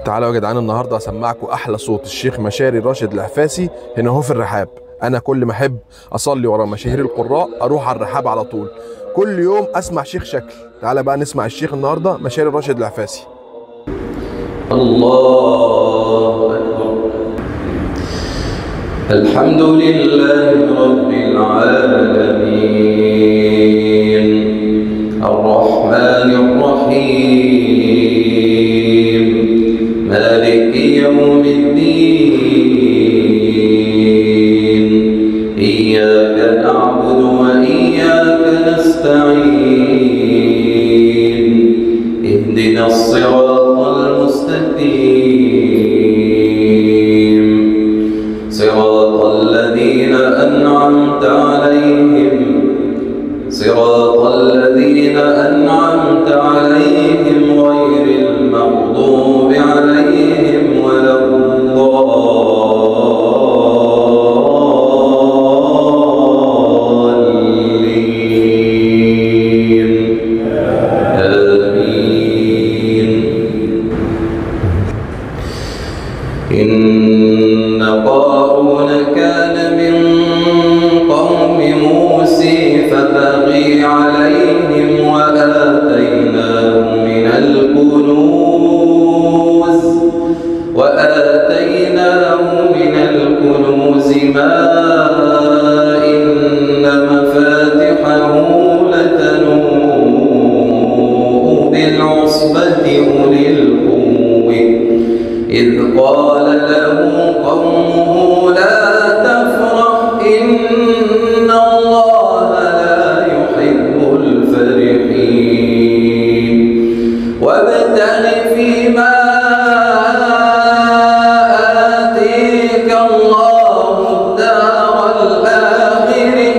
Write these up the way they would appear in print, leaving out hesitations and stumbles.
تعالوا يا جدعان، النهارده هسمعكم احلى صوت الشيخ مشاري راشد العفاسي هنا هو في الرحاب. انا كل ما احب اصلي ورا مشاهير القراء اروح على الرحاب على طول، كل يوم اسمع شيخ شكل. تعالى بقى نسمع الشيخ النهارده مشاري راشد العفاسي. الله أكبر. الحمد لله رب العالمين الرحمن الرحيم مالك يوم الدين إياك نعبد وإياك نستعين اهدنا الصراط المستقيم صراط الذين أنعمت عليهم غير المغضوب عليهم ولا الضالين آمين. إن قارون كان من قوم موسى فبغي عليهم وآتيناه من الكنوز ما إن مفاتحه لتنوء بالعصبة أولي القوة إذ قال له قومه لا تفرح إن الله لا يحب الفرحين وابتغ فيما آتيك الله الدار الآخرة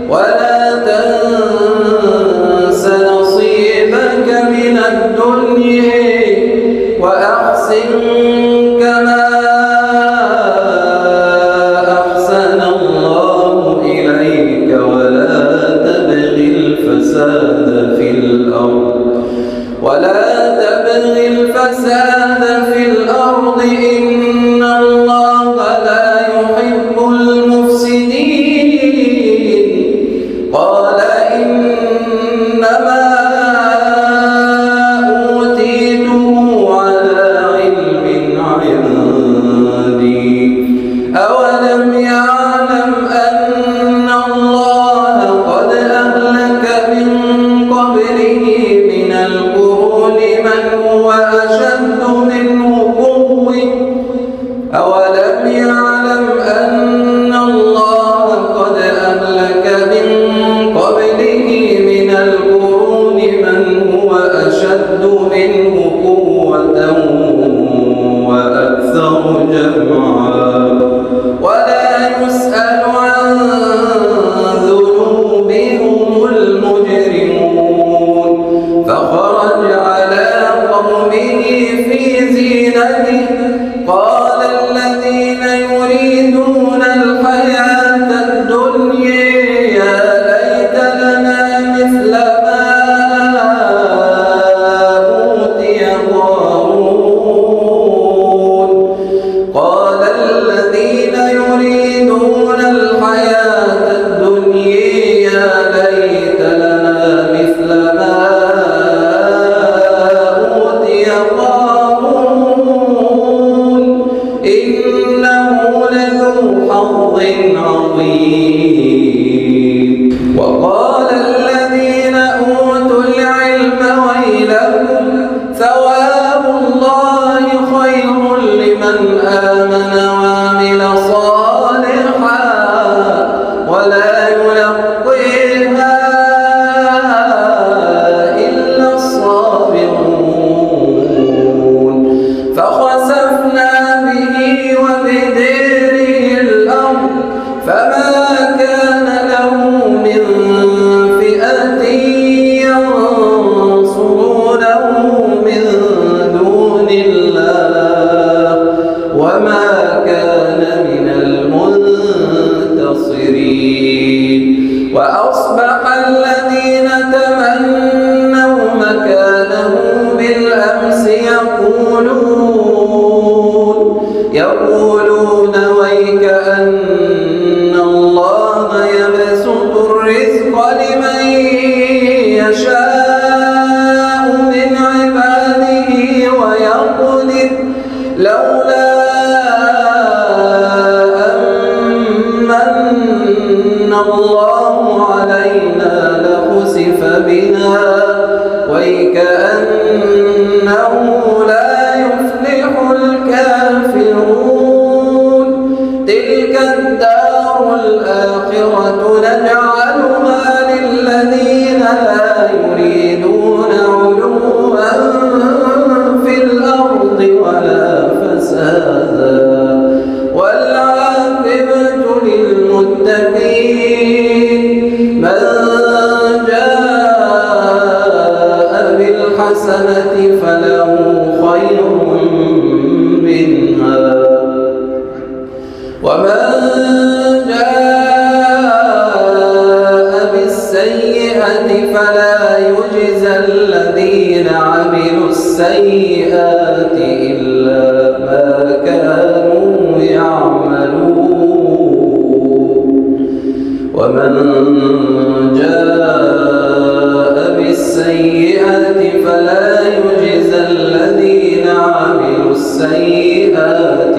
ولا تنس نصيبك من الدنيا وأحسن كما أحسن الله إليك ولا تبغ الفساد في الأرض إن الله لا يحب المفسدين. قال إنما أوتيته على علم عندي أولم يعلم أن الله قد أهلك من قبله من القرون من هو أشد منه قوة أولم يعلم أن الله قد أهلك من قبله من القرون من هو أشد منه قوة وأكثر جمعا ولا يسأل عن ذنوبهم المجرمون. فخرج على قومه في زينته قال الذين يريدون الحياة الدنيا يا ليت لنا مثل ما أوتي قارون. قال الذين يريدون الحياة الدنيا يا ليت لنا مثل ما أوتي قارون إنه لذو حظ عظيم. وقال الذين أوتوا العلم ويلكم ثواب الله خير لمن آمن وعمل صالحا ولا يلقيها إلا الصابرون. فخسفنا به وبداره الأرض فما كان له من فئة ينصرونه من دون الله وما كان من يقولون ويك أن الله يبسط الرزق لمن يشاء من عباده ويقدر لولا أن الله علينا لخسف بنا ويكأنه لا يفلح الكافرون تلك الدار الآخرة نجعلها للذين لا يريدون علوا في الأرض ولا فسادا والعاقبة للمتقين من جاء بالحسنة فله خير منها ومن جاء بالسيئة فلا يجزى الذين عملوا السيئات إلا ما كانوا يعملون ومن جاء بالسيئة فلا يجزى الذين عملوا السيئات